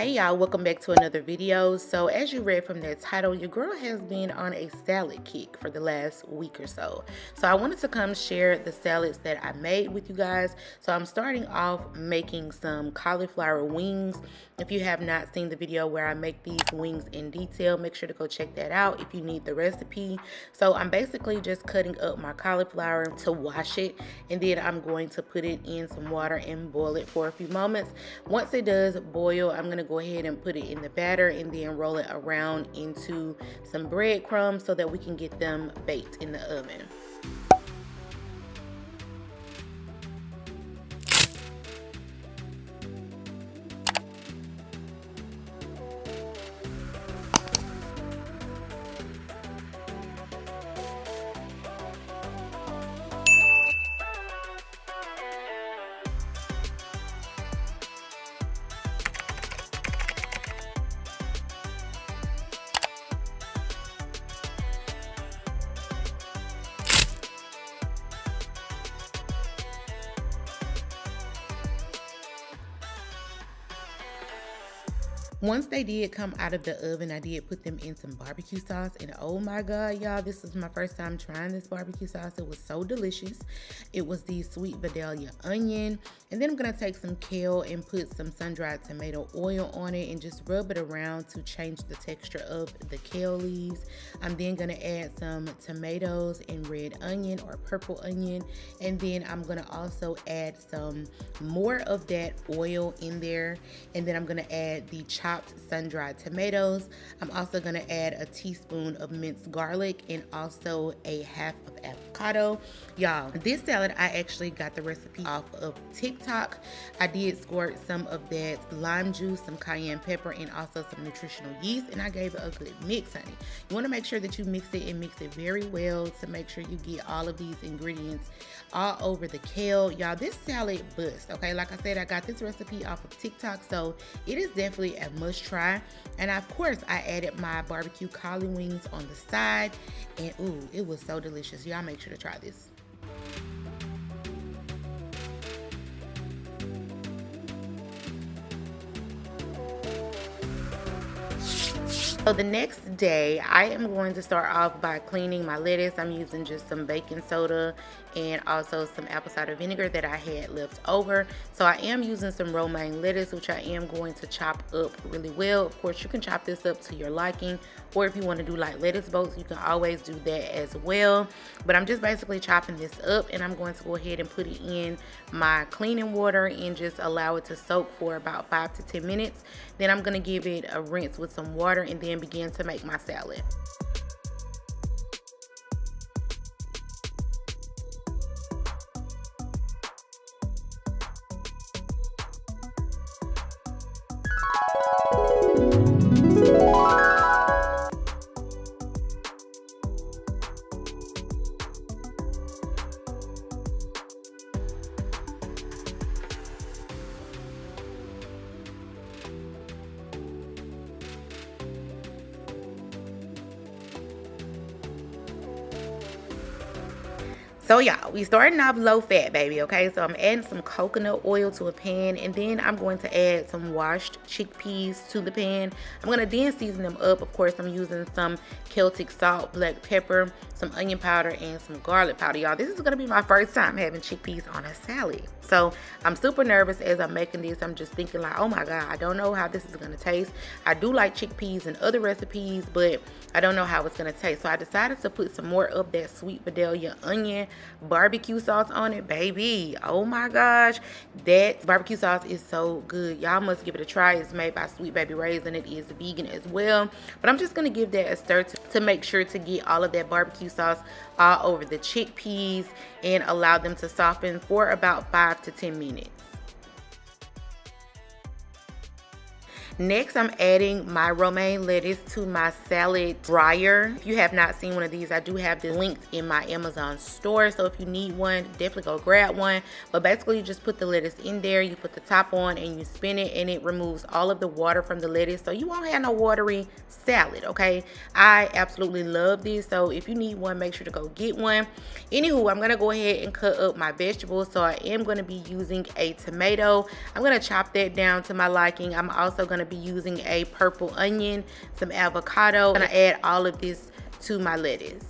Hey y'all, welcome back to another video. So as you read from that title, your girl has been on a salad kick for the last week or so. So I wanted to come share the salads that I made with you guys. So I'm starting off making some cauliflower wings. If you have not seen the video where I make these wings in detail, make sure to go check that out if you need the recipe. So I'm basically just cutting up my cauliflower to wash it, and then I'm going to put it in some water and boil it for a few moments. Once it does boil, I'm going to go ahead and put it in the batter and then roll it around into some breadcrumbs so that we can get them baked in the oven. Once they did come out of the oven, I did put them in some barbecue sauce, and oh my god, y'all, this was my first time trying this barbecue sauce. It was so delicious. It was the sweet Vidalia onion, and then I'm gonna take some kale and put some sun-dried tomato oil on it and just rub it around to change the texture of the kale leaves. I'm then gonna add some tomatoes and red onion or purple onion, and then I'm gonna also add some more of that oil in there, and then I'm gonna add the chopped sun-dried tomatoes. I'm also going to add a teaspoon of minced garlic and also a half of avocado. Y'all, this salad, I actually got the recipe off of TikTok. I did squirt some of that lime juice, some cayenne pepper, and also some nutritional yeast, and I gave it a good mix, honey. You want to make sure that you mix it and mix it very well to make sure you get all of these ingredients all over the kale. Y'all, this salad bust, okay? Like I said, I got this recipe off of TikTok, so it is definitely a must try. And of course, I added my barbecue cauliflower wings on the side, and ooh, it was so delicious. Y'all make sure to try this. So the next day, I am going to start off by cleaning my lettuce. I'm using just some baking soda and also some apple cider vinegar that I had left over. So I am using some romaine lettuce, which I am going to chop up really well. Of course, you can chop this up to your liking, or if you want to do like lettuce bolts, you can always do that as well. But I'm just basically chopping this up, and I'm going to go ahead and put it in my cleaning water and just allow it to soak for about 5 to 10 minutes. Then I'm going to give it a rinse with some water and then begin to make my salad. So y'all, we starting off low fat, baby, okay? So I'm adding some coconut oil to a pan, and then I'm going to add some washed chickpeas to the pan. I'm gonna then season them up. Of course, I'm using some Celtic salt, black pepper, some onion powder, and some garlic powder. Y'all, this is gonna be my first time having chickpeas on a salad. So I'm super nervous as I'm making this. I'm just thinking like, oh my God, I don't know how this is gonna taste. I do like chickpeas in other recipes, but I don't know how it's gonna taste. So I decided to put some more of that sweet Vidalia onion barbecue sauce on it, baby. Oh my gosh, that barbecue sauce is so good. Y'all must give it a try. It's made by Sweet Baby Ray's, and it is vegan as well. But I'm just gonna give that a stir to make sure to get all of that barbecue sauce all over the chickpeas and allow them to soften for about 5 to 10 minutes. Next, I'm adding my romaine lettuce to my salad dryer. If you have not seen one of these, I do have this linked in my Amazon store. So if you need one, definitely go grab one. But basically, you just put the lettuce in there, you put the top on, and you spin it, and it removes all of the water from the lettuce. So you won't have no watery salad, okay? I absolutely love this. So if you need one, make sure to go get one. Anywho, I'm gonna go ahead and cut up my vegetables. So I am gonna be using a tomato. I'm gonna chop that down to my liking. I'm also gonna be using a purple onion, some avocado. I'm gonna add all of this to my lettuce.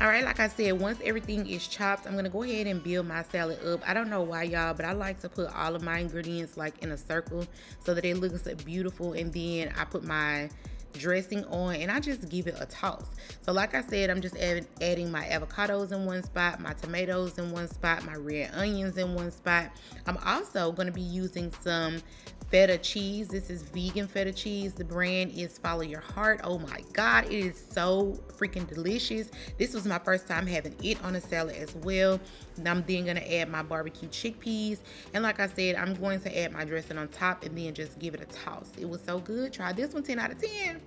All right, like I said, once everything is chopped, I'm gonna go ahead and build my salad up. I don't know why, y'all, but I like to put all of my ingredients like in a circle so that it looks beautiful, and then I put my dressing on and I just give it a toss. So like I said, I'm just adding my avocados in one spot, my tomatoes in one spot, my red onions in one spot. I'm also going to be using some feta cheese. This is vegan feta cheese. The brand is Follow Your Heart. Oh my God, it is so freaking delicious. This was my first time having it on a salad as well. And I'm then going to add my BBQ chickpeas. And like I said, I'm going to add my dressing on top and then just give it a toss. It was so good. Try this one, 10 out of 10.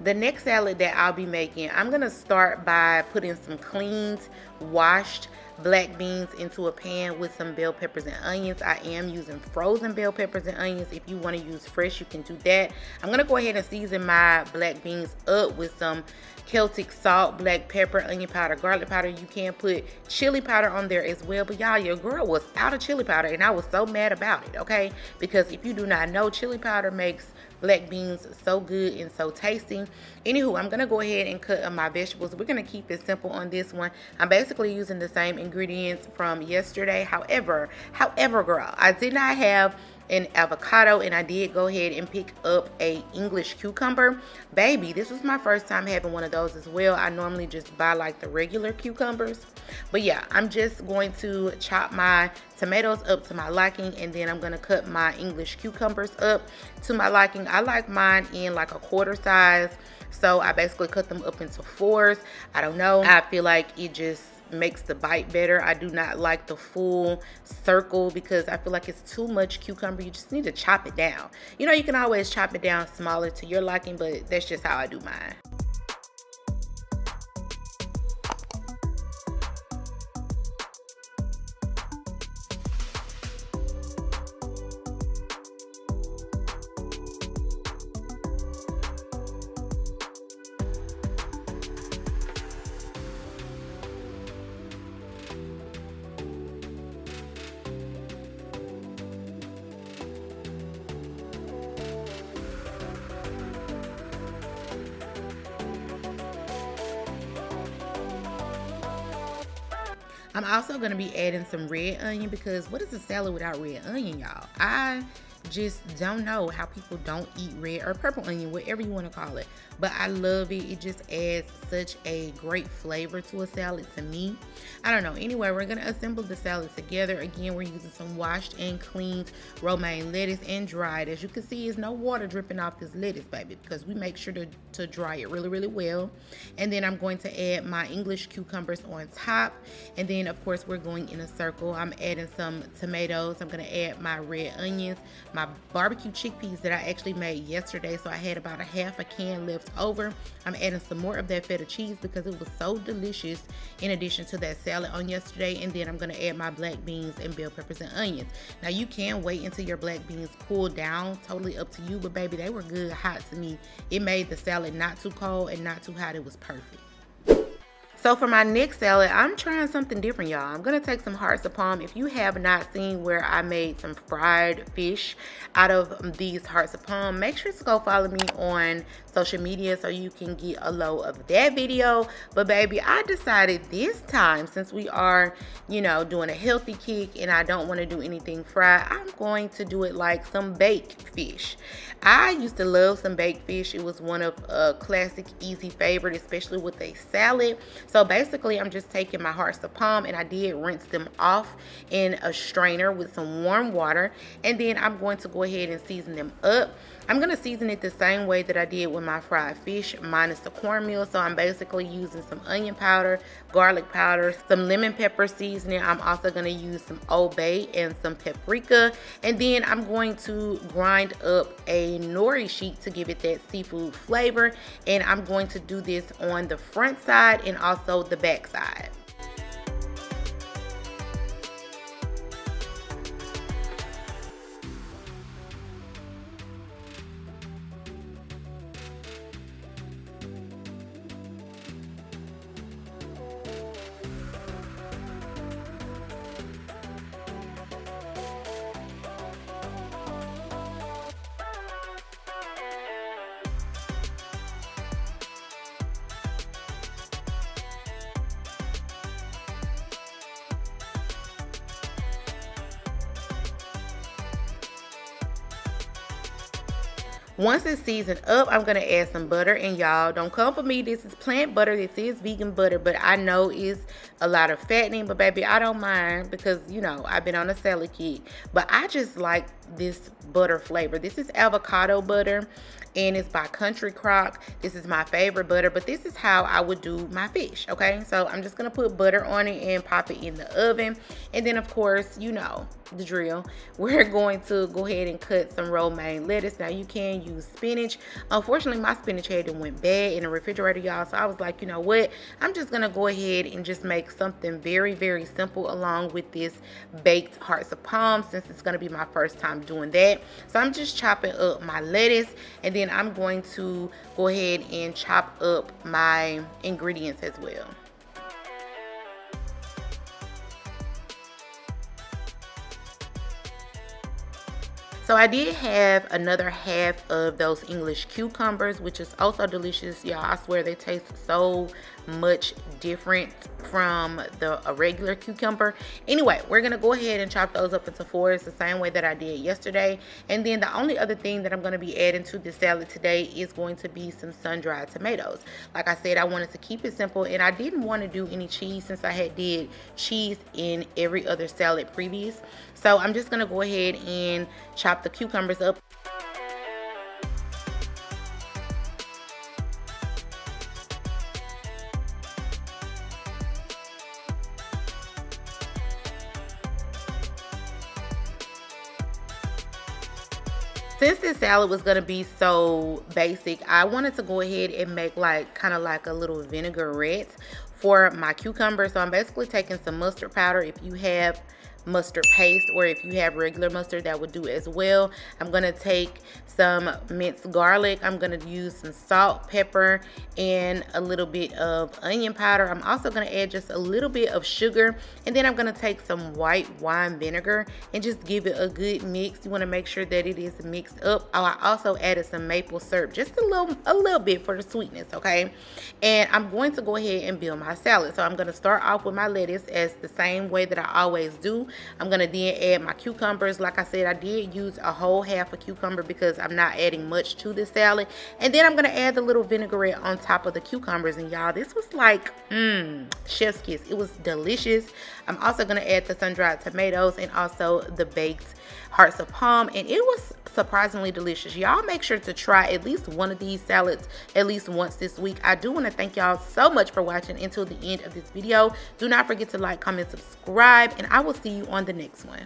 The next salad that I'll be making, I'm going to start by putting some cleaned, washed black beans into a pan with some bell peppers and onions. I am using frozen bell peppers and onions. If you want to use fresh, you can do that. I'm going to go ahead and season my black beans up with some Celtic salt, black pepper, onion powder, garlic powder. You can put chili powder on there as well. But y'all, your girl was out of chili powder and I was so mad about it, okay? Because if you do not know, chili powder makes black beans so good and so tasty. Anywho, I'm gonna go ahead and cut up my vegetables. We're gonna keep it simple on this one. I'm basically using the same ingredients from yesterday. However, girl, I did not have an avocado and I did go ahead and pick up a English cucumber. Baby, this was my first time having one of those as well. I normally just buy like the regular cucumbers. But yeah, I'm just going to chop my tomatoes up to my liking, and then I'm going to cut my English cucumbers up to my liking. I like mine in like a quarter size, so I basically cut them up into fours. I don't know, I feel like it just makes the bite better. I do not like the full circle because I feel like it's too much cucumber. You just need to chop it down. You know, you can always chop it down smaller to your liking, but that's just how I do mine. I'm also going to be adding some red onion because what is a salad without red onion, y'all? I just don't know how people don't eat red or purple onion, whatever you want to call it. But I love it. It just adds such a great flavor to a salad to me. I don't know. Anyway, we're going to assemble the salad together. Again, we're using some washed and cleaned romaine lettuce and dried. As you can see, there's no water dripping off this lettuce, baby, because we make sure to dry it really, really well. And then I'm going to add my English cucumbers on top. And then, of course, we're going in a circle. I'm adding some tomatoes. I'm going to add my red onions, my barbecue chickpeas that I actually made yesterday. So I had about a half a can left over. I'm adding some more of that feta cheese because it was so delicious in addition to that salad on yesterday. And then I'm going to add my black beans and bell peppers and onions. Now you can wait until your black beans cool down, totally up to you, but baby, they were good hot to me. It made the salad not too cold and not too hot. It was perfect. So for my next salad, I'm trying something different, y'all. I'm gonna take some hearts of palm. If you have not seen where I made some fried fish out of these hearts of palm, make sure to go follow me on social media so you can get a load of that video. But baby, I decided this time, since we are, you know, doing a healthy kick and I don't want to do anything fried, I'm going to do it like some baked fish. I used to love some baked fish. It was one of a classic easy favorite, especially with a salad. So basically, I'm just taking my hearts of palm and I did rinse them off in a strainer with some warm water. And then I'm going to go ahead and season them up. I'm going to season it the same way that I did with my fried fish, minus the cornmeal. So I'm basically using some onion powder, garlic powder, some lemon pepper seasoning. I'm also going to use some Old Bay and some paprika. And then I'm going to grind up a nori sheet to give it that seafood flavor. And I'm going to do this on the front side and also the back side. Once it's seasoned up, I'm going to add some butter. And y'all, don't come for me. This is plant butter. This is vegan butter, but I know it's a lot of fattening. But baby, I don't mind because, you know, I've been on a salad kick. But I just like this butter flavor. This is avocado butter. And it's by Country Crock. This is my favorite butter, but this is how I would do my fish, okay? So I'm just gonna put butter on it and pop it in the oven. And then of course, you know the drill. We're going to go ahead and cut some romaine lettuce. Now you can use spinach. Unfortunately, my spinach had went bad in the refrigerator, y'all. So I was like, you know what? I'm just gonna go ahead and just make something very, very simple along with this baked hearts of palm, since it's gonna be my first time doing that. So I'm just chopping up my lettuce, and then I'm going to go ahead and chop up my ingredients as well. So I did have another half of those English cucumbers, which is also delicious. Y'all, I swear they taste so much different from a regular cucumber. Anyway, we're gonna go ahead and chop those up into fours the same way that I did yesterday. And then the only other thing that I'm gonna be adding to this salad today is going to be some sun-dried tomatoes. Like I said, I wanted to keep it simple, and I didn't want to do any cheese since I had did cheese in every other salad previous. So I'm just gonna go ahead and chop the cucumbers up. Since this salad was gonna be so basic, I wanted to go ahead and make like kind of like a little vinaigrette for my cucumber. So I'm basically taking some mustard powder. If you have mustard paste, or if you have regular mustard, that would do as well. I'm gonna take some minced garlic. I'm gonna use some salt, pepper, and a little bit of onion powder. I'm also gonna add just a little bit of sugar, and then I'm gonna take some white wine vinegar and just give it a good mix. You wanna make sure that it is mixed up. Oh, I also added some maple syrup, just a little bit for the sweetness, okay? And I'm going to go ahead and build my salad. So I'm gonna start off with my lettuce as the same way that I always do. I'm gonna then add my cucumbers. Like I said, I did use a whole half a cucumber because I'm not adding much to this salad. And then I'm gonna add the little vinaigrette on top of the cucumbers. And y'all, this was like chef's kiss. It was delicious. I'm also gonna add the sun-dried tomatoes and also the baked hearts of palm, and it was surprisingly delicious. Y'all make sure to try at least one of these salads at least once this week. I do want to thank y'all so much for watching until the end of this video. Do not forget to like, comment, subscribe, and I will see you on the next one.